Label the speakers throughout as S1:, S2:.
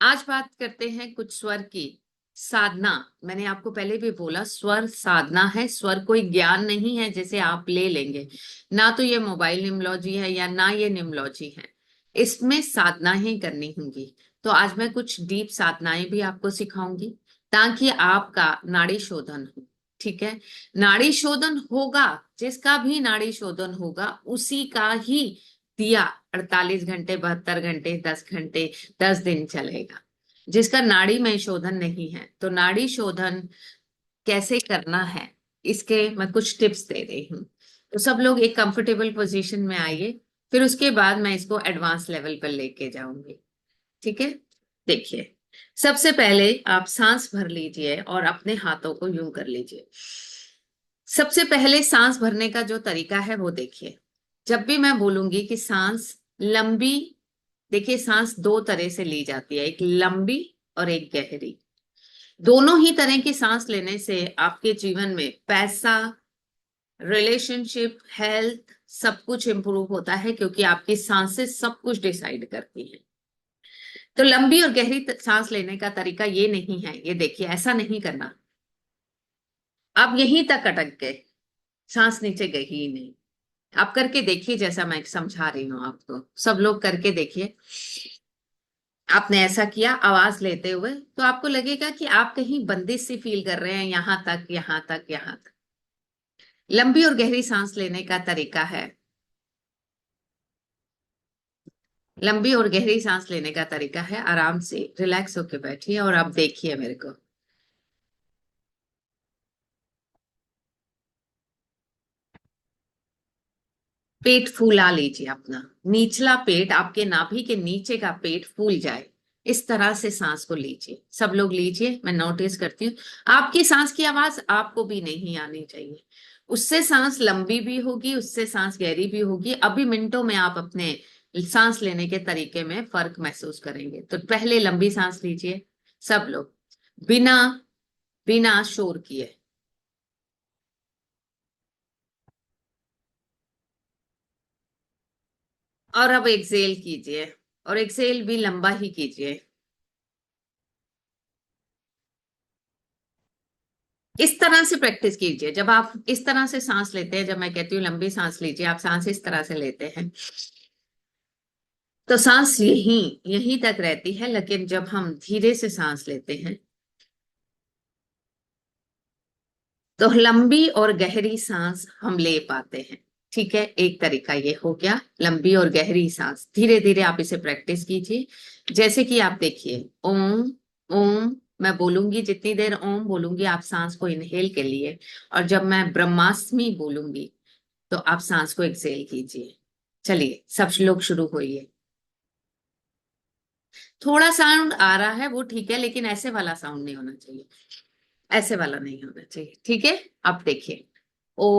S1: आज बात करते हैं कुछ स्वर की साधना। मैंने आपको पहले भी बोला, स्वर साधना है। स्वर कोई ज्ञान नहीं है जैसे आप ले लेंगे। ना तो ये मोबाइल निम्नोलॉजी है या ना ये निम्नोलॉजी है। इसमें साधना ही करनी होंगी। तो आज मैं कुछ डीप साधनाएं भी आपको सिखाऊंगी ताकि आपका नाड़ी शोधन हो। ठीक है। नाड़ी शोधन होगा, जिसका भी नाड़ी शोधन होगा उसी का ही दिया 48 घंटे, 72 घंटे, 10 घंटे, 10 दिन चलेगा। जिसका नाड़ी में शोधन नहीं है, तो नाड़ी शोधन कैसे करना है इसके मैं कुछ टिप्स दे रही हूँ। तो सब लोग एक कंफर्टेबल पोजीशन में आइए, फिर उसके बाद मैं इसको एडवांस लेवल पर लेके जाऊंगी। ठीक है। देखिए, सबसे पहले आप सांस भर लीजिए और अपने हाथों को यूं कर लीजिए। सबसे पहले सांस भरने का जो तरीका है वो देखिए। जब भी मैं बोलूंगी कि सांस लंबी, देखिए सांस दो तरह से ली जाती है, एक लंबी और एक गहरी। दोनों ही तरह की सांस लेने से आपके जीवन में पैसा, रिलेशनशिप, हेल्थ सब कुछ इंप्रूव होता है, क्योंकि आपकी सांसें सब कुछ डिसाइड करती हैं। तो लंबी और गहरी सांस लेने का तरीका ये नहीं है। ये देखिए, ऐसा नहीं करना। आप यहीं तक अटक गए, सांस नीचे गई ही नहीं। आप करके देखिए, जैसा मैं समझा रही हूं आपको, सब लोग करके देखिए। आपने ऐसा किया आवाज लेते हुए, तो आपको लगेगा कि आप कहीं बंदिश सी फील कर रहे हैं, यहां तक, यहां तक, यहां तक। लंबी और गहरी सांस लेने का तरीका है, लंबी और गहरी सांस लेने का तरीका है, आराम से रिलैक्स होके बैठिए और आप देखिए मेरे को। पेट फूला लीजिए अपना। निचला पेट, आपके नाभि के नीचे का पेट फूल जाए, इस तरह से सांस को लीजिए। सब लोग लीजिए, मैं नोटिस करती हूँ आपकी सांस की आवाज आपको भी नहीं आनी चाहिए। उससे सांस लंबी भी होगी, उससे सांस गहरी भी होगी। अभी मिनटों में आप अपने सांस लेने के तरीके में फर्क महसूस करेंगे। तो पहले लंबी सांस लीजिए सब लोग, बिना बिना शोर किए। और अब एक्सेल कीजिए, और एक्सेल भी लंबा ही कीजिए। इस तरह से प्रैक्टिस कीजिए। जब आप इस तरह से सांस लेते हैं, जब मैं कहती हूँ लंबी सांस लीजिए, आप सांस इस तरह से लेते हैं तो सांस यहीं यहीं तक रहती है। लेकिन जब हम धीरे से सांस लेते हैं तो लंबी और गहरी सांस हम ले पाते हैं। ठीक है, एक तरीका ये हो गया, लंबी और गहरी सांस। धीरे धीरे आप इसे प्रैक्टिस कीजिए। जैसे कि आप देखिए, ओम, ओम मैं बोलूंगी, जितनी देर ओम बोलूंगी आप सांस को इनहेल के लिए, और जब मैं ब्रह्मास्मि बोलूंगी तो आप सांस को एक्सेल कीजिए। चलिए सब लोग शुरू होइए। थोड़ा साउंड आ रहा है वो ठीक है, लेकिन ऐसे वाला साउंड नहीं होना चाहिए, ऐसे वाला नहीं होना चाहिए। ठीक है, आप देखिए। ओम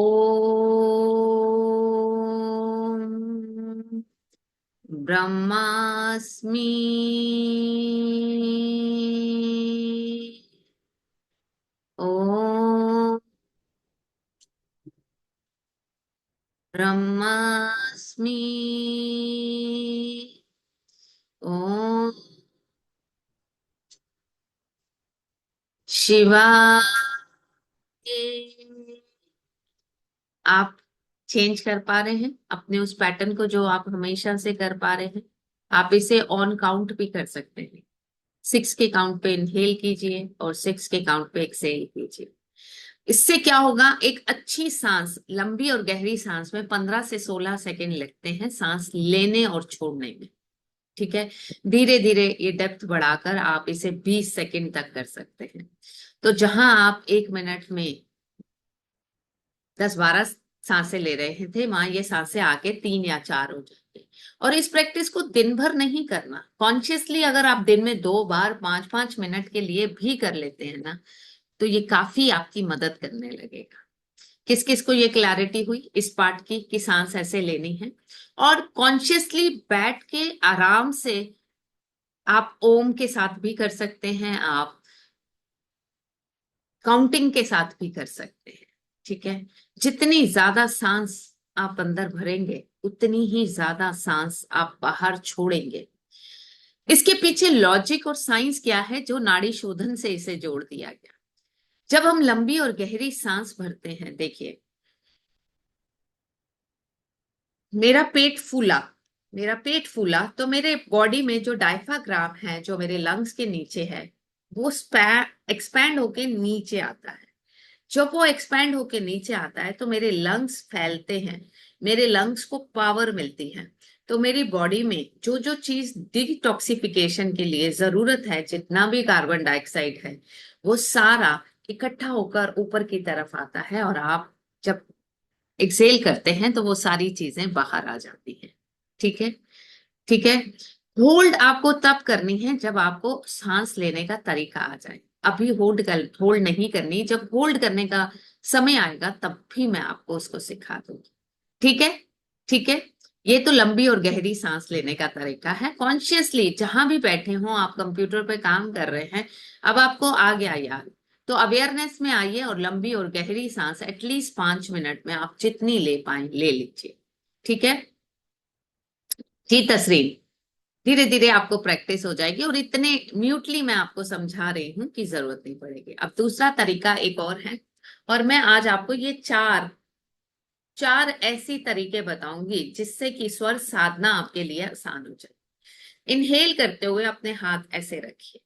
S1: ब्रह्मास्मि, ओम ब्रह्मास्मि, ओम शिवाय। आप चेंज कर पा रहे हैं अपने उस पैटर्न को जो आप हमेशा से कर पा रहे हैं। आप इसे ऑन काउंट भी कर सकते हैं। 6 के काउंट पे इनहेल कीजिए और 6 के काउंट पे एक्सहेल कीजिए। इससे क्या होगा, एक अच्छी सांस, लंबी और गहरी सांस में 15 से 16 सेकेंड लगते हैं सांस लेने और छोड़ने में। ठीक है। धीरे धीरे ये डेप्थ बढ़ाकर आप इसे 20 सेकेंड तक कर सकते हैं। तो जहां आप 1 मिनट में 10-12 सांसें ले रहे थे, वहां ये सांसें आके 3 या 4 हो जाती। और इस प्रैक्टिस को दिन भर नहीं करना, कॉन्शियसली अगर आप दिन में 2 बार 5-5 मिनट के लिए भी कर लेते हैं ना, तो ये काफी आपकी मदद करने लगेगा। किस किस को ये क्लैरिटी हुई इस पार्ट की कि सांस ऐसे लेनी है। और कॉन्शियसली बैठ के आराम से आप ओम के साथ भी कर सकते हैं, आप काउंटिंग के साथ भी कर सकते हैं। ठीक है। जितनी ज्यादा सांस आप अंदर भरेंगे, उतनी ही ज्यादा सांस आप बाहर छोड़ेंगे। इसके पीछे लॉजिक और साइंस क्या है जो नाड़ी शोधन से इसे जोड़ दिया गया। जब हम लंबी और गहरी सांस भरते हैं, देखिए मेरा पेट फूला, मेरा पेट फूला तो मेरे बॉडी में जो डायफ्राग्राम है जो मेरे लंग्स के नीचे है वो एक्सपैंड होके नीचे आता है। जब वो एक्सपैंड होके नीचे आता है तो मेरे लंग्स फैलते हैं, मेरे लंग्स को पावर मिलती है। तो मेरी बॉडी में जो जो चीज डिटॉक्सिफिकेशन के लिए जरूरत है, जितना भी कार्बन डाइऑक्साइड है वो सारा इकट्ठा होकर ऊपर की तरफ आता है, और आप जब एक्सेल करते हैं तो वो सारी चीजें बाहर आ जाती हैं। ठीक है, ठीक है। होल्ड आपको तब करनी है जब आपको सांस लेने का तरीका आ जाए। अभी होल्ड नहीं करनी, जब होल्ड करने का समय आएगा तब भी मैं आपको उसको सिखा दूंगी। ठीक है, ठीक है। ये तो लंबी और गहरी सांस लेने का तरीका है। कॉन्शियसली जहां भी बैठे हों, आप कंप्यूटर पे काम कर रहे हैं, अब आपको आ गया याद, तो अवेयरनेस में आइए और लंबी और गहरी सांस एटलीस्ट 5 मिनट में आप जितनी ले पाए ले लीजिए। ठीक है जी तस्रीन, धीरे धीरे आपको प्रैक्टिस हो जाएगी, और इतने म्यूटली मैं आपको समझा रही हूं कि जरूरत नहीं पड़ेगी। अब दूसरा तरीका एक और है, और मैं आज आपको ये चार चार ऐसी तरीके बताऊंगी जिससे कि स्वर साधना आपके लिए आसान हो जाए। इनहेल करते हुए अपने हाथ ऐसे रखिए,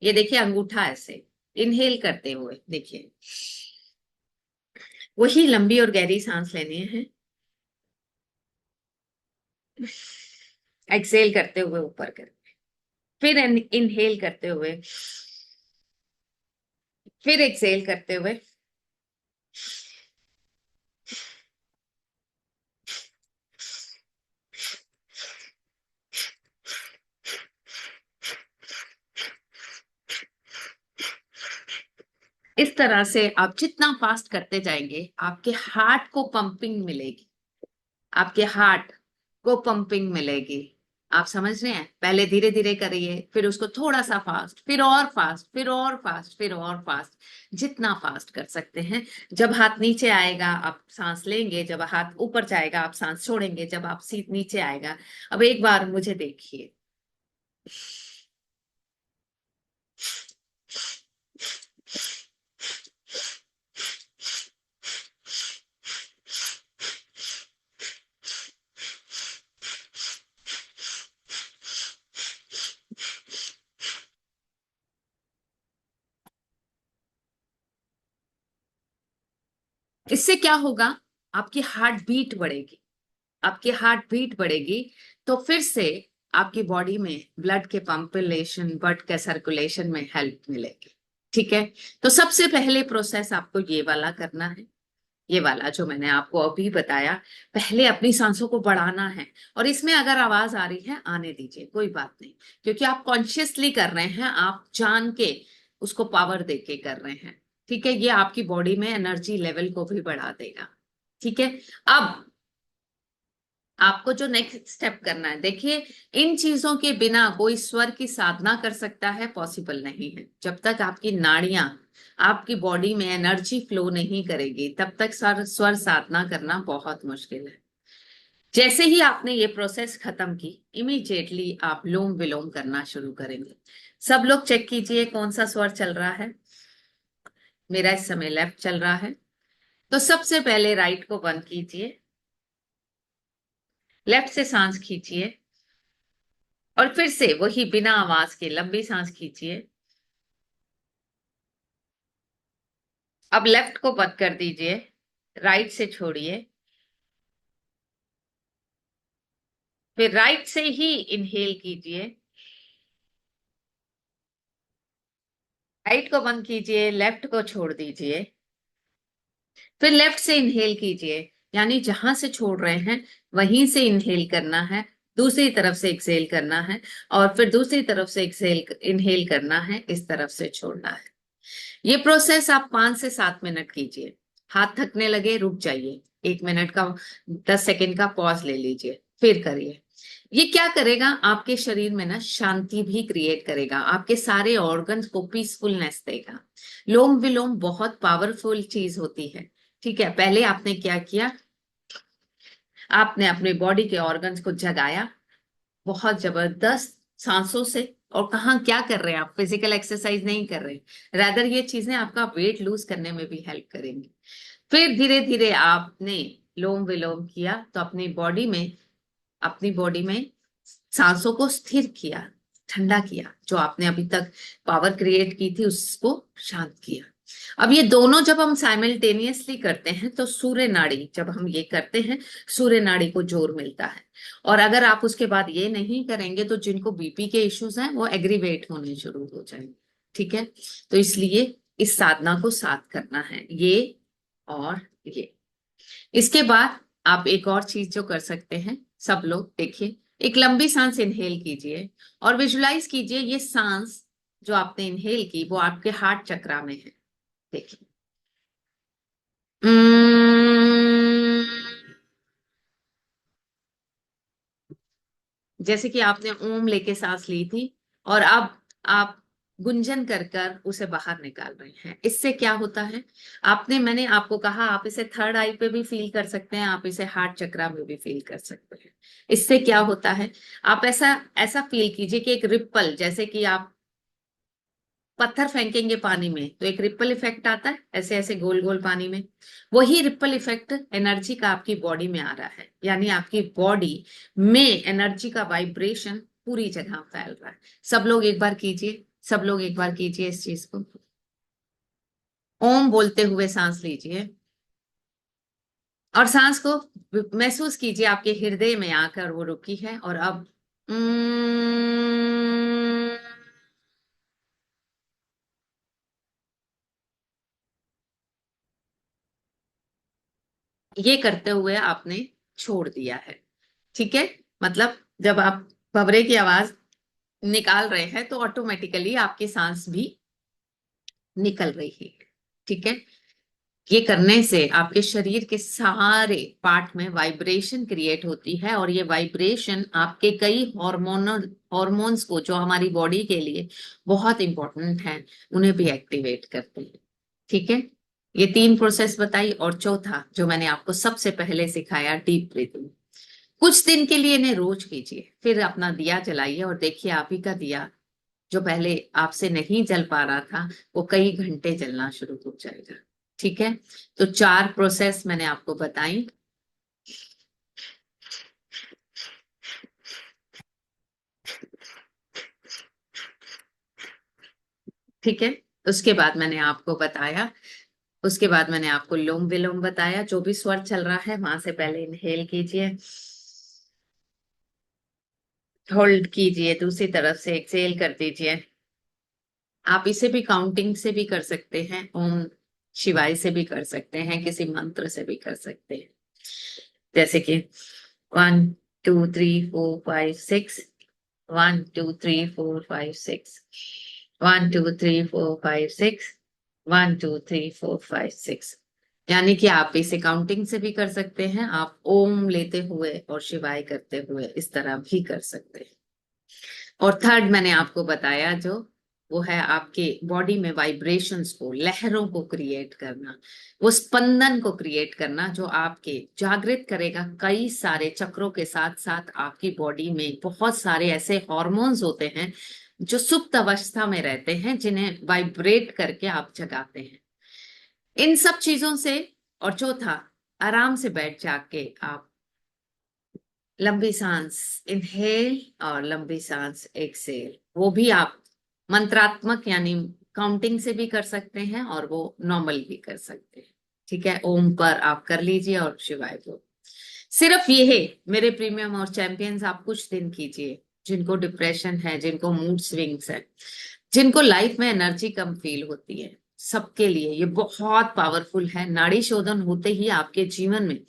S1: ये देखिए अंगूठा ऐसे इनहेल करते हुए देखिए, वही लंबी और गहरी सांस लेनी है। एक्सेल करते हुए ऊपर कर, फिर इनहेल करते हुए, फिर एक्सेल करते हुए, इस तरह से आप जितना फास्ट करते जाएंगे आपके हार्ट को पंपिंग मिलेगी, आपके हार्ट को पंपिंग मिलेगी। आप समझ रहे हैं? पहले धीरे धीरे करिए, फिर उसको थोड़ा सा फास्ट, फिर और फास्ट, फिर और फास्ट, फिर और फास्ट, जितना फास्ट कर सकते हैं। जब हाथ नीचे आएगा आप सांस लेंगे, जब हाथ ऊपर जाएगा आप सांस छोड़ेंगे, जब आप सीट नीचे आएगा। अब एक बार मुझे देखिए, इससे क्या होगा? आपकी हार्ट बीट बढ़ेगी, आपकी हार्ट बीट बढ़ेगी, तो फिर से आपकी बॉडी में ब्लड के पंपिलेशन, ब्लड के सर्कुलेशन में हेल्प मिलेगी। ठीक है, तो सबसे पहले प्रोसेस आपको ये वाला करना है, ये वाला जो मैंने आपको अभी बताया। पहले अपनी सांसों को बढ़ाना है, और इसमें अगर आवाज आ रही है आने दीजिए, कोई बात नहीं, क्योंकि आप कॉन्शियसली कर रहे हैं, आप जान के उसको पावर दे के कर रहे हैं। ठीक है, ये आपकी बॉडी में एनर्जी लेवल को भी बढ़ा देगा। ठीक है, अब आपको जो नेक्स्ट स्टेप करना है, देखिए इन चीजों के बिना कोई स्वर की साधना कर सकता है, पॉसिबल नहीं है। जब तक आपकी नाड़ियां आपकी बॉडी में एनर्जी फ्लो नहीं करेगी तब तक स्वर स्वर साधना करना बहुत मुश्किल है। जैसे ही आपने ये प्रोसेस खत्म की, इमीडिएटली आप लोम विलोम करना शुरू करेंगे। सब लोग चेक कीजिए कौन सा स्वर चल रहा है। मेरा इस समय लेफ्ट चल रहा है, तो सबसे पहले राइट को बंद कीजिए, लेफ्ट से सांस खींचिए, और फिर से वही बिना आवाज के लंबी सांस खींचिए। अब लेफ्ट को बंद कर दीजिए, राइट से छोड़िए, फिर राइट से ही इनहेल कीजिए, राइट को बंद कीजिए, लेफ्ट को छोड़ दीजिए, फिर लेफ्ट से इनहेल कीजिए, यानी जहां से छोड़ रहे हैं वहीं से इनहेल करना है, दूसरी तरफ से एक्सेल करना है, और फिर दूसरी तरफ से एक्सेल इनहेल करना है, इस तरफ से छोड़ना है। ये प्रोसेस आप 5 से 7 मिनट कीजिए। हाथ थकने लगे रुक जाइए, 1 मिनट का 10 सेकेंड का पॉज ले लीजिए, फिर करिए। ये क्या करेगा? आपके शरीर में ना शांति भी क्रिएट करेगा, आपके सारे ऑर्गन्स को पीसफुलनेस देगा। लोम विलोम बहुत पावरफुल चीज होती है। ठीक है, पहले आपने क्या किया, आपने अपने बॉडी के ऑर्गन्स को जगाया, बहुत जबरदस्त सांसों से, और कहाँ क्या कर रहे हैं आप, फिजिकल एक्सरसाइज नहीं कर रहे हैं, रादर ये चीजें आपका वेट लूज करने में भी हेल्प करेंगी। फिर धीरे धीरे आपने लोम विलोम किया तो अपनी बॉडी में सांसों को स्थिर किया, ठंडा किया, जो आपने अभी तक पावर क्रिएट की थी उसको शांत किया। अब ये दोनों जब हम साइमल्टेनियसली करते हैं तो सूर्य नाड़ी, जब हम ये करते हैं सूर्य नाड़ी को जोर मिलता है। और अगर आप उसके बाद ये नहीं करेंगे तो जिनको बीपी के इश्यूज हैं वो एग्रीवेट होने शुरू हो जाएंगे। ठीक है, तो इसलिए इस साधना को साथ करना है, ये और ये। इसके बाद आप एक और चीज जो कर सकते हैं, सब लोग देखिए, एक लंबी सांस इनहेल कीजिए और विजुलाइज कीजिए ये सांस जो आपने इनहेल की वो आपके हार्ट चक्रा में है। देखिए, जैसे कि आपने ओम लेके सांस ली थी और अब आप गुंजन कर कर उसे बाहर निकाल रहे हैं। इससे क्या होता है, मैंने आपको कहा आप इसे थर्ड आई पे भी फील कर सकते हैं, आप इसे हार्ट चक्रा में भी फील कर सकते हैं। इससे क्या होता है, आप ऐसा ऐसा फील कीजिए कि एक रिप्पल, जैसे कि आप पत्थर फेंकेंगे पानी में तो एक रिप्पल इफेक्ट आता है, ऐसे ऐसे गोल गोल पानी में, वही रिप्पल इफेक्ट एनर्जी का आपकी बॉडी में आ रहा है। यानी आपकी बॉडी में एनर्जी का वाइब्रेशन पूरी जगह फैल रहा है। सब लोग एक बार कीजिए, सब लोग एक बार कीजिए इस चीज को। ओम बोलते हुए सांस लीजिए और सांस को महसूस कीजिए आपके हृदय में आकर वो रुकी है। और अब ये करते हुए आपने छोड़ दिया है। ठीक है, मतलब जब आप भवरे की आवाज निकाल रहे हैं तो ऑटोमेटिकली आपकी सांस भी निकल रही है। ठीक है, ये करने से आपके शरीर के सारे पार्ट में वाइब्रेशन क्रिएट होती है और ये वाइब्रेशन आपके कई हॉर्मोन्स को, जो हमारी बॉडी के लिए बहुत इंपॉर्टेंट है, उन्हें भी एक्टिवेट करते हैं। ठीक है, ये 3 प्रोसेस बताई। और चौथा जो मैंने आपको सबसे पहले सिखाया, डीप ब्रीथिंग, कुछ दिन के लिए इन्हें रोज कीजिए, फिर अपना दिया जलाइए और देखिए आप ही का दिया जो पहले आपसे नहीं जल पा रहा था वो कई घंटे जलना शुरू हो जाएगा। ठीक है, तो 4 प्रोसेस मैंने आपको बताई। ठीक है, उसके बाद मैंने आपको लोम विलोम बताया, जो भी स्वर चल रहा है वहां से पहले इनहेल कीजिए, होल्ड कीजिए, दूसरी तरफ से एक्सेल कर दीजिए। आप इसे भी काउंटिंग से भी कर सकते हैं, ओम शिवाय से भी कर सकते हैं, किसी मंत्र से भी कर सकते हैं, जैसे कि 1 2 3 4 5 6, 1 2 3 4 5 6, 1 2 3 4 5 6, 1 2 3 4 5 6। यानी कि आप इसे काउंटिंग से भी कर सकते हैं, आप ओम लेते हुए और शिवाय करते हुए इस तरह भी कर सकते हैं। और थर्ड मैंने आपको बताया जो, वो है आपके बॉडी में वाइब्रेशंस को, लहरों को क्रिएट करना, वो स्पंदन को क्रिएट करना जो आपके जागृत करेगा कई सारे चक्रों के साथ साथ आपकी बॉडी में बहुत सारे ऐसे हॉर्मोन्स होते हैं जो सुप्त अवस्था में रहते हैं, जिन्हें वाइब्रेट करके आप जगाते हैं इन सब चीजों से। और चौथा, आराम से बैठ जाके आप लंबी सांस इनहेल और लंबी सांस एक्सेल, वो भी आप मंत्रात्मक यानी काउंटिंग से भी कर सकते हैं और वो नॉर्मल भी कर सकते हैं। ठीक है, ओम पर आप कर लीजिए और शिवाय को। सिर्फ ये है मेरे प्रीमियम और चैंपियंस, आप कुछ दिन कीजिए, जिनको डिप्रेशन है, जिनको मूड स्विंग्स है, जिनको लाइफ में एनर्जी कम फील होती है, सबके लिए ये बहुत पावरफुल है। नाड़ी शोधन होते ही आपके जीवन में,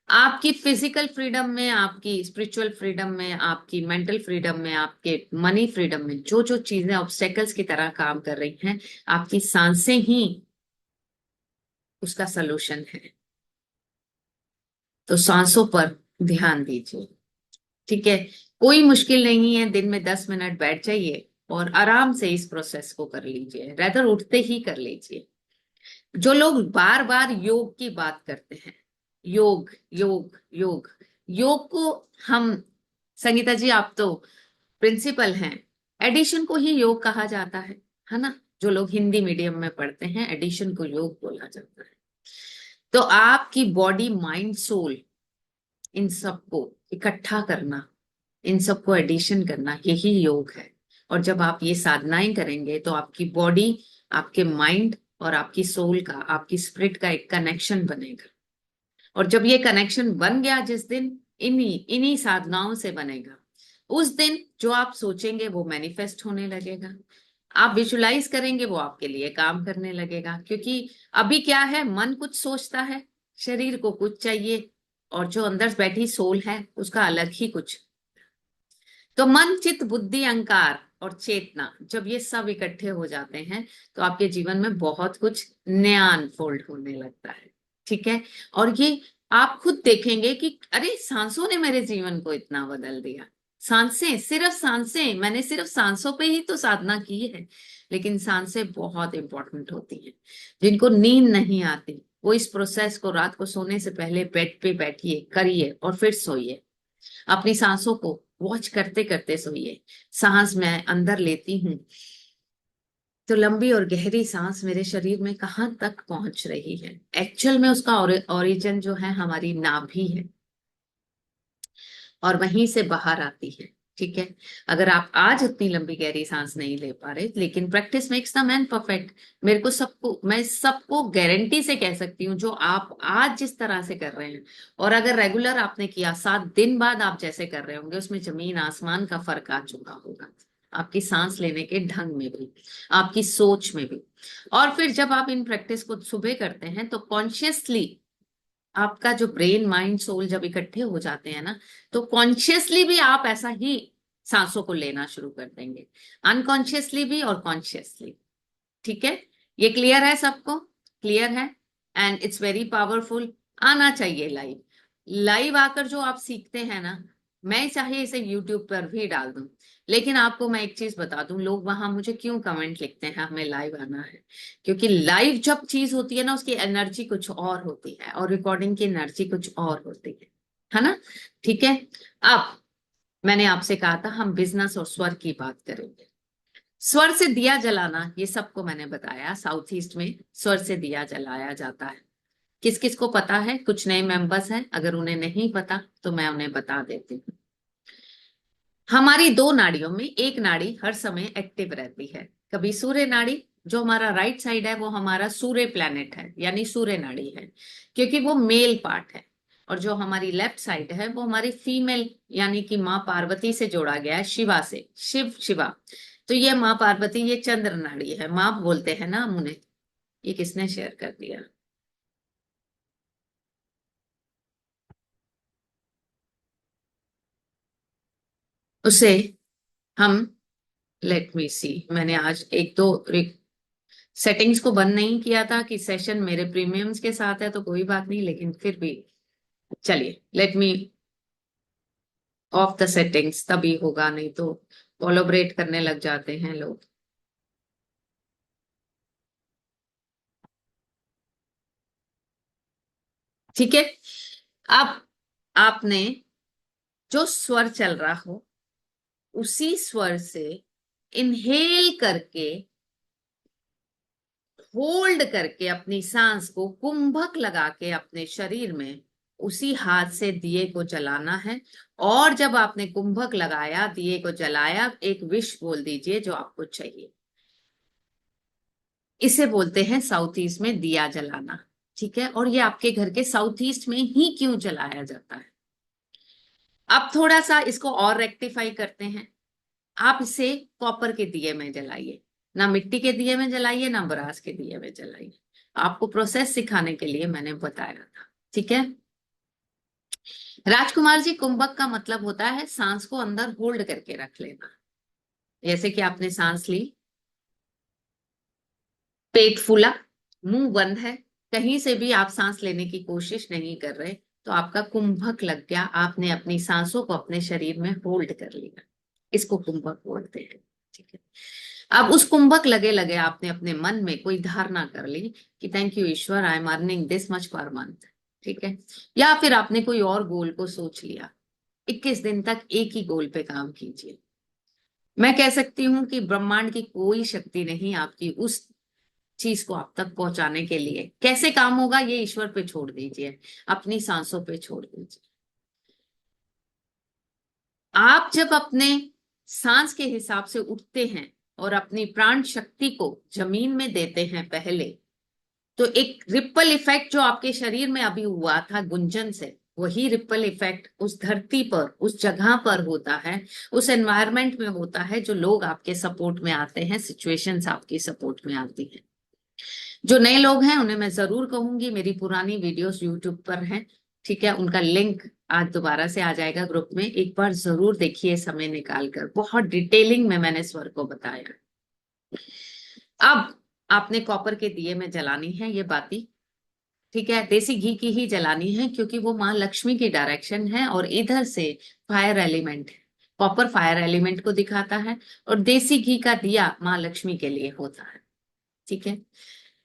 S1: आपकी फिजिकल फ्रीडम में, आपकी स्पिरिचुअल फ्रीडम में, आपकी मेंटल फ्रीडम में, आपके मनी फ्रीडम में, जो जो चीजें ऑब्स्टेकल्स की तरह काम कर रही हैं, आपकी सांसें ही उसका सलूशन है। तो सांसों पर ध्यान दीजिए। ठीक है, कोई मुश्किल नहीं है, दिन में 10 मिनट बैठ जाइए और आराम से इस प्रोसेस को कर लीजिए, रेदर उठते ही कर लीजिए। जो लोग बार बार योग की बात करते हैं, योग योग योग, योग को हम, संगीता जी आप तो प्रिंसिपल हैं। एडिशन को ही योग कहा जाता है ना। जो लोग हिंदी मीडियम में पढ़ते हैं, एडिशन को योग बोला जाता है। तो आपकी बॉडी माइंड सोल, इन सबको इकट्ठा करना, इन सबको एडिशन करना, यही योग है। और जब आप ये साधनाएं करेंगे तो आपकी बॉडी, आपके माइंड और आपकी सोल का, आपकी स्पिरिट का एक कनेक्शन बनेगा। और जब ये कनेक्शन बन गया, जिस दिन इन्हीं इन्हीं साधनाओं से बनेगा, उस दिन जो आप सोचेंगे वो मैनिफेस्ट होने लगेगा। आप विजुलाइज करेंगे, वो आपके लिए काम करने लगेगा। क्योंकि अभी क्या है, मन कुछ सोचता है, शरीर को कुछ चाहिए, और जो अंदर बैठी सोल है उसका अलग ही कुछ। तो मन, चित्त, बुद्धि, अहंकार और चेतना, जब ये सब इकट्ठे हो जाते हैं तो आपके जीवन में बहुत कुछ नया अनफोल्ड होने लगता है। ठीक है। और ये आप खुद देखेंगे कि अरे, सांसों ने मेरे जीवन को इतना बदल दिया। सांसें, सिर्फ सांसें, मैंने सिर्फ सांसों पे ही तो साधना की है। लेकिन सांसें बहुत इंपॉर्टेंट होती हैं। जिनको नींद नहीं आती, वो इस प्रोसेस को रात को सोने से पहले बेड पे बैठिए, करिए और फिर सोइए। अपनी सांसों को वॉच करते करते सोइए। सांस मैं अंदर लेती हूँ तो लंबी और गहरी सांस मेरे शरीर में कहाँ तक पहुंच रही है। एक्चुअल में उसका ओरिजिन जो है हमारी नाभि है, और वहीं से बाहर आती है। ठीक है। अगर आप आज उतनी लंबी गहरी सांस नहीं ले पा रहे, लेकिन practice makes the man perfect. मेरे को सबको, मैं सबको गारंटी से कह सकती हूँ, जो आप आज जिस तरह से कर रहे हैं, और अगर रेगुलर आपने किया, 7 दिन बाद आप जैसे कर रहे होंगे, उसमें जमीन आसमान का फर्क आ चुका होगा। आपकी सांस लेने के ढंग में भी, आपकी सोच में भी। और फिर जब आप इन प्रैक्टिस को सुबह करते हैं तो कॉन्शियसली आपका जो ब्रेन, माइंड, सोल जब इकट्ठे हो जाते हैं ना, तो कॉन्शियसली भी आप ऐसा ही सांसों को लेना शुरू कर देंगे, अनकॉन्शियसली भी और कॉन्शियसली। ठीक है। ये क्लियर है सबको? क्लियर है। And it's very powerful. आना चाहिए लाइव। लाइव आकर जो आप सीखते हैं ना, मैं चाहे इसे यूट्यूब पर भी डाल दूं, लेकिन आपको मैं एक चीज बता दूं, लोग वहां मुझे क्यों कमेंट लिखते हैं हमें लाइव आना है। क्योंकि लाइव जब चीज होती है ना, उसकी एनर्जी कुछ और होती है, और रिकॉर्डिंग की एनर्जी कुछ और होती है ना। ठीक है। अब मैंने आपसे कहा था हम बिजनेस और स्वर की बात करेंगे। स्वर से दिया जलाना, ये सबको मैंने बताया, साउथ ईस्ट में स्वर से दिया जलाया जाता है। किस किस को पता है? कुछ नए मेंबर्स हैं, अगर उन्हें नहीं पता तो मैं उन्हें बता देती हूँ। हमारी 2 नाड़ियों में एक नाड़ी हर समय एक्टिव रहती है। कभी सूर्य नाड़ी, जो हमारा राइट साइड है वो हमारा सूर्य प्लैनेट है, यानी सूर्य नाड़ी है, क्योंकि वो मेल पार्ट है। और जो हमारी लेफ्ट साइड है वो हमारी फीमेल, यानी कि माँ पार्वती से जोड़ा गया है, शिवा से, शिव, शिवा। तो ये माँ पार्वती, ये चंद्र नाड़ी है, माँ बोलते हैं ना हम उन्हें। ये किसने शेयर कर दिया? उसे हम, लेट मी सी, मैंने आज एक दो सेटिंग्स को बंद नहीं किया था कि सेशन मेरे प्रीमियम्स के साथ है तो कोई बात नहीं, लेकिन फिर भी चलिए, let me of the settings, तभी होगा, नहीं तो कोलैबोरेट करने लग जाते हैं लोग। ठीक है। अब आपने जो स्वर चल रहा हो, उसी स्वर से इनहेल करके, होल्ड करके अपनी सांस को कुंभक लगा के अपने शरीर में उसी हाथ से दिए को जलाना है। और जब आपने कुंभक लगाया, दिए को जलाया, एक विश बोल दीजिए जो आपको चाहिए। इसे बोलते हैं साउथ ईस्ट में दिया जलाना। ठीक है। और ये आपके घर के साउथ ईस्ट में ही क्यों जलाया जाता है? अब थोड़ा सा इसको और रेक्टिफाई करते हैं। आप इसे कॉपर के दिए में जलाइए, ना मिट्टी के दिए में जलाइए, ना ब्रास के दिए में जलाइए। आपको प्रोसेस सिखाने के लिए मैंने बताया था। ठीक है। राजकुमार जी, कुंभक का मतलब होता है सांस को अंदर होल्ड करके रख लेना। जैसे कि आपने सांस ली, पेट फूला, मुंह बंद है, कहीं से भी आप सांस लेने की कोशिश नहीं कर रहे, तो आपका कुंभक लग गया, आपने अपनी सांसों को अपने शरीर में होल्ड कर लिया। इसको कुंभक बोलते हैं। ठीक है। अब उस कुंभक लगे लगे आपने अपने मन में कोई धारणा कर ली कि thank you Ishwar, I am earning this much per month. ठीक है। या फिर आपने कोई और गोल को सोच लिया। 21 दिन तक एक ही गोल पे काम कीजिए। मैं कह सकती हूँ कि ब्रह्मांड की कोई शक्ति नहीं आपकी उस चीज को आप तक पहुंचाने के लिए। कैसे काम होगा ये ईश्वर पे छोड़ दीजिए, अपनी सांसों पे छोड़ दीजिए। आप जब अपने सांस के हिसाब से उठते हैं और अपनी प्राण शक्ति को जमीन में देते हैं पहले, तो एक रिपल इफेक्ट जो आपके शरीर में अभी हुआ था गुंजन से, वही रिपल इफेक्ट उस धरती पर, उस जगह पर होता है, उस एनवायरमेंट में होता है, जो लोग आपके सपोर्ट में आते हैं, सिचुएशंस आपकी सपोर्ट में आती हैं। जो नए लोग हैं उन्हें मैं जरूर कहूंगी, मेरी पुरानी वीडियोस यूट्यूब पर हैं, ठीक है, उनका लिंक आज दोबारा से आ जाएगा ग्रुप में, एक बार जरूर देखिए समय निकाल कर, बहुत डिटेलिंग में मैंने स्वर को बताया। अब आपने कॉपर के दिए में जलानी है ये बाती, ठीक है, देसी घी की ही जलानी है क्योंकि वो माँ लक्ष्मी की डायरेक्शन है और इधर से फायर एलिमेंट है। कॉपर फायर एलिमेंट को दिखाता है और देसी घी का दिया माँ लक्ष्मी के लिए होता है, ठीक है।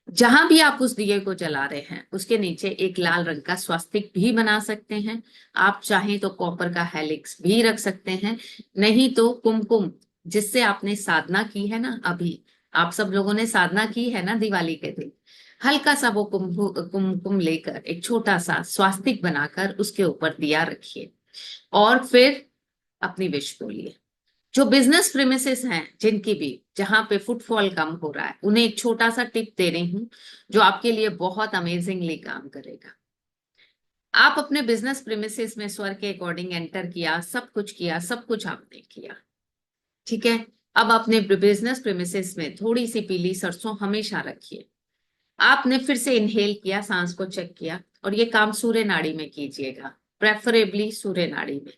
S1: जहां भी आप उस दिए को जला रहे हैं उसके नीचे एक लाल रंग का स्वास्तिक भी बना सकते हैं। आप चाहें तो कॉपर का हेलिक्स भी रख सकते हैं, नहीं तो कुमकुम, जिससे आपने साधना की है ना, अभी आप सब लोगों ने साधना की है ना दिवाली के दिन, हल्का सा वो कुमकुम लेकर एक छोटा सा स्वास्तिक बनाकर उसके ऊपर दिया रखिए और फिर अपनी विश बोलिए। जो बिजनेस प्रेमिसेस हैं जिनकी भी, जहां पे फुटफॉल कम हो रहा है, उन्हें एक छोटा सा टिप दे रही हूँ जो आपके लिए बहुत अमेजिंगली काम करेगा। आप अपने बिजनेस प्रेमिसेस में स्वर के अकॉर्डिंग एंटर किया, सब कुछ किया, सब कुछ आपने किया, ठीक है। अब अपने बिजनेस प्रेमिसेस में थोड़ी सी पीली सरसों हमेशा रखिए। आपने फिर से इनहेल किया, सांस को चेक किया, और ये काम सूर्य नाड़ी में कीजिएगा, प्रेफरेबली सूर्य नाड़ी में।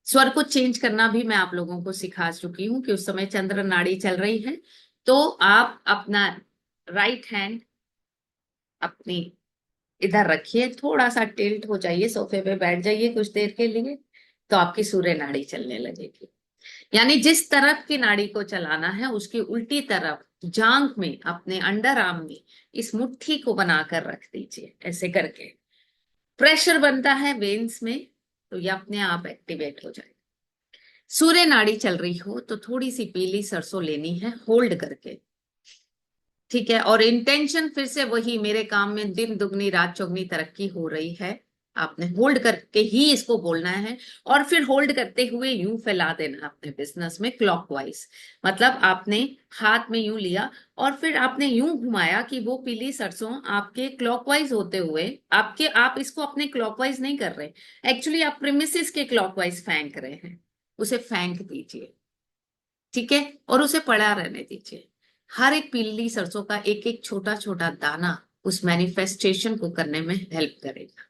S1: स्वर को चेंज करना भी मैं आप लोगों को सिखा चुकी हूँ कि उस समय चंद्र नाड़ी चल रही है, तो आप अपना राइट हैंड अपनी इधर रखिए, थोड़ा सा टिल्ट हो जाइए, सोफे पे बैठ जाइए कुछ देर के लिए, तो आपकी सूर्य नाड़ी चलने लगेगी। यानी जिस तरफ की नाड़ी को चलाना है उसकी उल्टी तरफ जांघ में, अपने अंडर आर्म में इस मुट्ठी को बनाकर रख दीजिए, ऐसे करके प्रेशर बनता है वेन्स में, तो ये अपने आप एक्टिवेट हो जाए। सूर्य नाड़ी चल रही हो तो थोड़ी सी पीली सरसों लेनी है होल्ड करके, ठीक है, और इंटेंशन फिर से वही, मेरे काम में दिन दुगनी रात चौगनी तरक्की हो रही है, आपने होल्ड करके ही इसको बोलना है। और फिर होल्ड करते हुए यूं फैला देना अपने बिजनेस में क्लॉकवाइज, मतलब आपने हाथ में यूं लिया और फिर आपने यूं घुमाया कि वो पीली सरसों आपके क्लॉकवाइज होते हुए, आपके, आप इसको अपने क्लॉकवाइज नहीं कर रहे, एक्चुअली आप प्रेमिसेस के क्लॉकवाइज फेंक रहे हैं, उसे फेंक दीजिए, ठीक है, और उसे पड़ा रहने दीजिए। हर एक पीली सरसों का एक एक छोटा छोटा दाना उस मैनिफेस्टेशन को करने में हेल्प करेगा।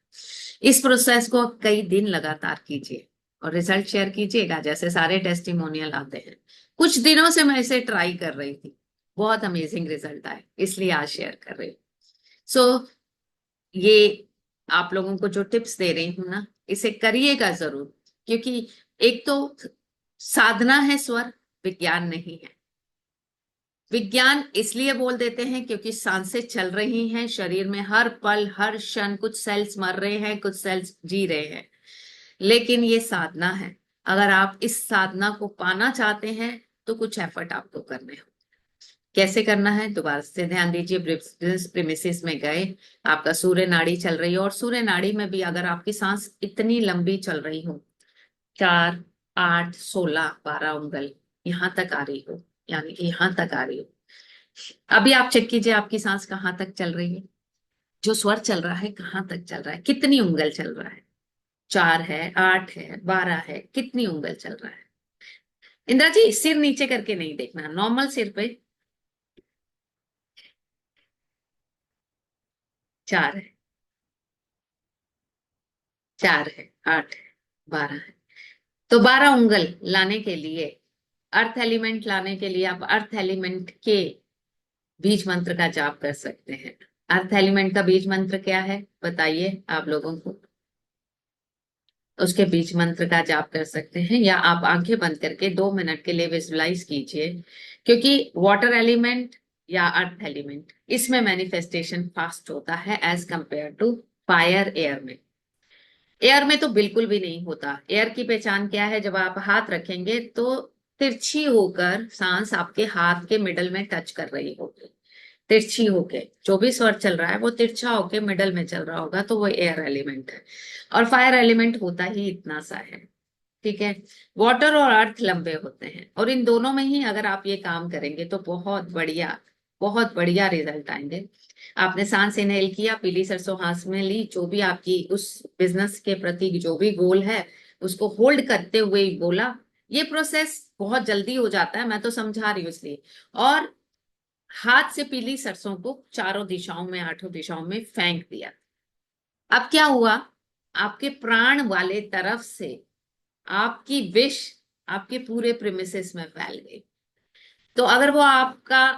S1: इस प्रोसेस को कई दिन लगातार कीजिए और रिजल्ट शेयर कीजिएगा, जैसे सारे टेस्टिमोनियल आते हैं। कुछ दिनों से मैं इसे ट्राई कर रही थी, बहुत अमेजिंग रिजल्ट आए, इसलिए आज शेयर कर रही हूँ। सो ये आप लोगों को जो टिप्स दे रही हूँ ना, इसे करिएगा जरूर, क्योंकि एक तो साधना है स्वर, विज्ञान नहीं है। विज्ञान इसलिए बोल देते हैं क्योंकि सांसें चल रही हैं शरीर में, हर पल हर क्षण कुछ सेल्स मर रहे हैं, कुछ सेल्स जी रहे हैं, लेकिन ये साधना है। अगर आप इस साधना को पाना चाहते हैं तो कुछ एफर्ट आपको करने हो। कैसे करना है, दोबारा से ध्यान दीजिए। प्रेमिसिस में गए, आपका सूर्य नाड़ी चल रही है, और सूर्य नाड़ी में भी अगर आपकी सांस इतनी लंबी चल रही हो, 4, 8, 16, 12 उंगल यहां तक आ रही हो, यानी कि यहां तक आ रही हो, अभी आप चेक कीजिए आपकी सांस कहाँ तक चल रही है, जो स्वर चल रहा है कहाँ तक चल रहा है, कितनी उंगल चल रहा है, 4 है, 8 है, 12 है, कितनी उंगल चल रहा है। इंदिरा जी सिर नीचे करके नहीं देखना, नॉर्मल सिर पे 4 है, 4 है, 8 है, 12 है, तो 12 उंगल लाने के लिए, अर्थ एलिमेंट लाने के लिए आप अर्थ एलिमेंट के बीज मंत्र का जाप कर सकते हैं। अर्थ एलिमेंट का बीज मंत्र क्या है बताइए आप लोगों को, उसके बीज मंत्र का जाप कर सकते हैं, या आप आंखें बंद करके 2 मिनट के लिए विजुलाइज कीजिए, क्योंकि वाटर एलिमेंट या अर्थ एलिमेंट, इसमें मैनिफेस्टेशन फास्ट होता है as compare to fire air में। एयर में तो बिल्कुल भी नहीं होता। एयर की पहचान क्या है, जब आप हाथ रखेंगे तो तिरछी होकर सांस आपके हाथ के मिडल में टच कर रही होगी, तिरछी होके जो भी स्वर चल रहा है वो तिरछा होके मिडल में चल रहा होगा, तो वो एयर एलिमेंट है। और फायर एलिमेंट होता ही इतना सा है, ठीक है। वाटर और अर्थ लंबे होते हैं, और इन दोनों में ही अगर आप ये काम करेंगे तो बहुत बढ़िया रिजल्ट आएंगे। आपने सांस इनहेल किया, पीली सरसों हाथ में ली, जो भी आपकी उस बिजनेस के प्रति जो भी गोल है उसको होल्ड करते हुए ही बोला। ये प्रोसेस बहुत जल्दी हो जाता है, मैं तो समझा रही हूँ इसलिए। और हाथ से पीली सरसों को चारों दिशाओं में, आठों दिशाओं में फेंक दिया। अब क्या हुआ, आपके प्राण वाले तरफ से आपकी विश आपके पूरे प्रेमिसेस में फैल गई। तो अगर वो आपका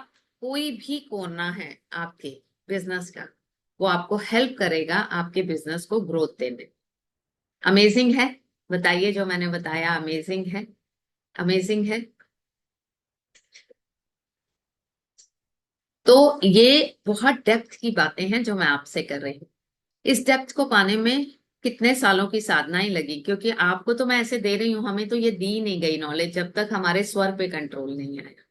S1: कोई भी कोना है आपके बिजनेस का, वो आपको हेल्प करेगा आपके बिजनेस को ग्रोथ देने। अमेजिंग है, बताइए, जो मैंने बताया अमेजिंग है, अमेजिंग है। तो ये बहुत डेप्थ की बातें हैं जो मैं आपसे कर रही हूँ। इस डेप्थ को पाने में कितने सालों की साधना ही लगी, क्योंकि आपको तो मैं ऐसे दे रही हूँ, हमें तो ये दी नहीं गई नॉलेज जब तक हमारे स्वर पे कंट्रोल नहीं आया,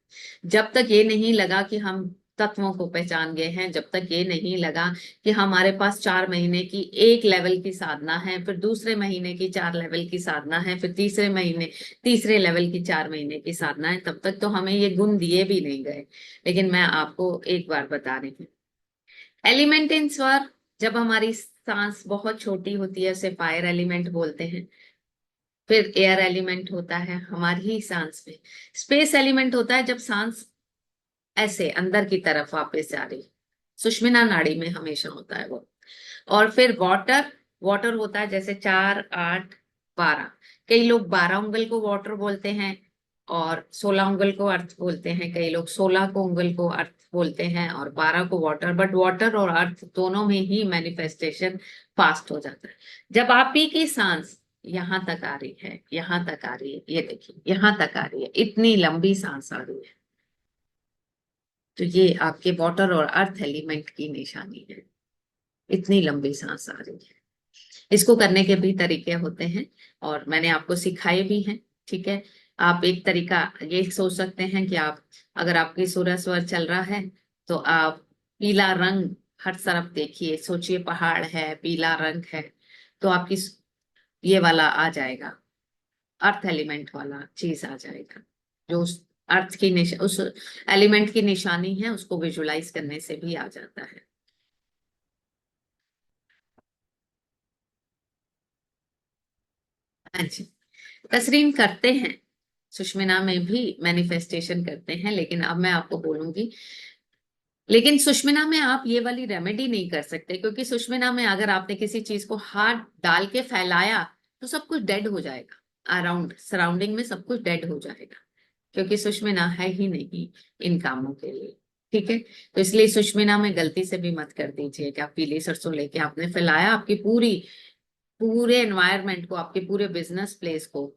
S1: जब तक ये नहीं लगा कि हम तत्वों को पहचान गए हैं, जब तक ये नहीं लगा कि हमारे पास 4 महीने की एक लेवल की साधना है, फिर दूसरे महीने की 4 लेवल की साधना है, फिर तीसरे लेवल की 4 महीने की साधना है, तब तक तो हमें ये गुण दिए भी नहीं गए। लेकिन मैं आपको एक बार बता रही हूँ, एलिमेंट इन स्वर, जब हमारी सांस बहुत छोटी होती है उसे फायर एलिमेंट बोलते हैं। फिर एयर एलिमेंट होता है हमारी ही सांस में। स्पेस एलिमेंट होता है जब सांस ऐसे अंदर की तरफ वापस जा रही, सुषुम्ना नाड़ी में हमेशा होता है वो। और फिर वाटर, वाटर होता है जैसे 4, 8, 12। कई लोग 12 उंगल को वाटर बोलते हैं और 16 उंगल को अर्थ बोलते हैं, कई लोग 16 को उंगल को अर्थ बोलते हैं और 12 को वाटर। बट वाटर और अर्थ दोनों में ही मैनिफेस्टेशन फास्ट हो जाता है। जब आप ही की सांस यहाँ तक आ रही है, यहाँ तक आ रही है, ये देखिए यहाँ तक आ रही है, इतनी लंबी सांस आ रही है, तो ये आपके वाटर और अर्थ एलिमेंट की निशानी है, इतनी लंबी सांस आ रही है। इसको करने के भी तरीके होते हैं और मैंने आपको सिखाए भी हैं, ठीक है। आप एक तरीका ये सोच सकते हैं कि आप, अगर आपकी सूरज स्वर चल रहा है तो आप पीला रंग हर तरफ देखिए, सोचिए पहाड़ है, पीला रंग है, तो आपकी ये वाला आ जाएगा, अर्थ एलिमेंट वाला चीज आ जाएगा। जो उस अर्थ की उस एलिमेंट की निशानी है उसको विजुलाइज करने से भी आ जाता है। हाँ जी, तस्रीन करते हैं, सुष्मिना में भी मैनिफेस्टेशन करते हैं, लेकिन अब मैं आपको बोलूंगी, लेकिन सुष्मिना में आप ये वाली रेमेडी नहीं कर सकते, क्योंकि सुष्मिना में अगर आपने किसी चीज को हाथ डाल के फैलाया तो सब कुछ डेड हो जाएगा, अराउंड सराउंडिंग में सब कुछ डेड हो जाएगा, क्योंकि सुष्मिना है ही नहीं इन कामों के लिए, ठीक है। तो इसलिए सुष्मिना में गलती से भी मत कर दीजिए कि आप पीली सरसों लेके आपने फैलाया आपकी पूरे एनवायरनमेंट को, आपके पूरे बिजनेस प्लेस को,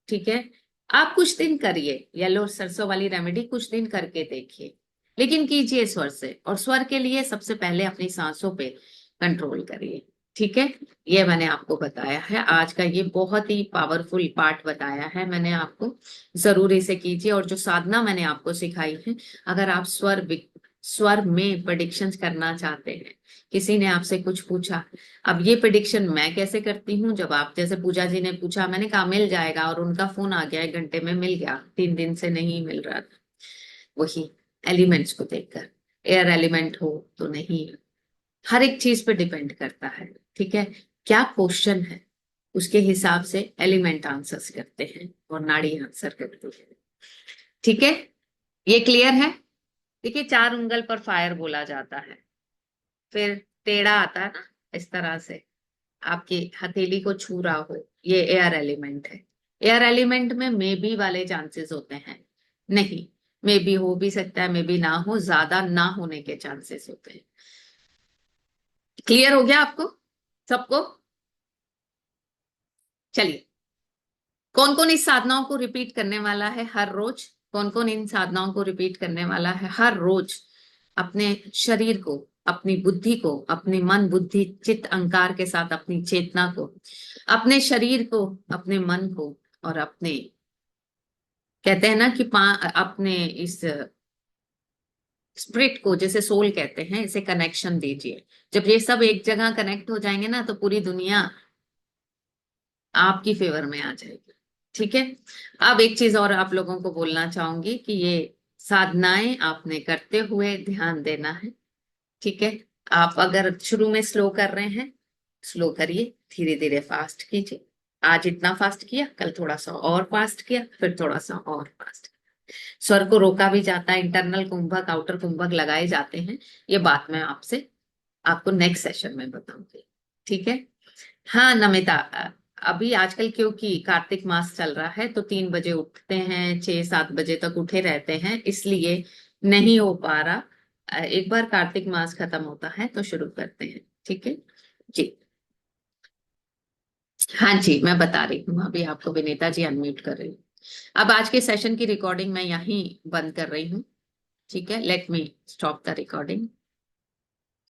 S1: ठीक है। आप कुछ दिन करिए येलो सरसों वाली रेमेडी, कुछ दिन करके देखिए, लेकिन कीजिए स्वर से, और स्वर के लिए सबसे पहले अपनी सांसों पे कंट्रोल करिए, ठीक है। ये मैंने आपको बताया है, आज का ये बहुत ही पावरफुल पार्ट बताया है मैंने आपको, जरूर इसे कीजिए। और जो साधना मैंने आपको सिखाई है, अगर आप स्वर में प्रेडिक्शंस करना चाहते हैं, किसी ने आपसे कुछ पूछा, अब ये प्रिडिक्शन मैं कैसे करती हूँ, जब आप जैसे पूजा जी ने पूछा, मैंने कहा मिल जाएगा, और उनका फोन आ गया 1 घंटे में मिल गया, 3 दिन से नहीं मिल रहा था। वही एलिमेंट्स को देखकर, एयर एलिमेंट हो तो नहीं, हर एक चीज पे डिपेंड करता है, ठीक है। क्या क्वेश्चन है उसके हिसाब से एलिमेंट आंसर्स करते हैं और नाड़ी आंसर करती है, ठीक है। ये क्लियर है। देखिए 4 उंगल पर फायर बोला जाता है, फिर टेढ़ा आता है ना, इस तरह से आपकी हथेली को छू रहा हो, ये एयर एलिमेंट है। एयर एलिमेंट में मे बी वाले चांसेस होते हैं, नहीं, मे बी हो भी सकता है, मे बी ना हो, ज्यादा ना होने के चांसेस होते हैं। क्लियर हो गया आपको सबको? चलिए, कौन कौन इस साधनाओं को रिपीट करने वाला है हर रोज? कौन कौन इन साधनाओं को रिपीट करने वाला है हर रोज? अपने शरीर को, अपनी बुद्धि को, अपने मन बुद्धि चित्त अहंकार के साथ अपनी चेतना को, अपने शरीर को, अपने मन को और अपने कहते हैं ना कि अपने इस स्पिरिट को, जैसे सोल कहते हैं, इसे कनेक्शन दीजिए। जब ये सब एक जगह कनेक्ट हो जाएंगे ना, तो पूरी दुनिया आपकी फेवर में आ जाएगी। ठीक है। अब एक चीज और आप लोगों को बोलना चाहूंगी कि ये साधनाएं आपने करते हुए ध्यान देना है। ठीक है। आप अगर शुरू में स्लो कर रहे हैं, स्लो करिए, धीरे धीरे फास्ट कीजिए। आज इतना फास्ट किया, कल थोड़ा सा और फास्ट किया, फिर थोड़ा सा और फास्ट। स्वर को रोका भी जाता है, इंटरनल कुंभक आउटर कुंभक लगाए जाते हैं। ये बात मैं आपसे आपको नेक्स्ट सेशन में बताऊंगी। ठीक है। हाँ नमिता, अभी आजकल क्योंकि कार्तिक मास चल रहा है तो 3 बजे उठते हैं, 6-7 बजे तक उठे रहते हैं, इसलिए नहीं हो पा रहा। एक बार कार्तिक मास खत्म होता है तो शुरू करते हैं। ठीक है जी। हाँ जी, मैं बता रही हूँ, अभी आपको विनीता जी अनम्यूट कर रही हूँ। अब आज के सेशन की रिकॉर्डिंग मैं यहीं बंद कर रही हूँ। ठीक है, let me stop the recording.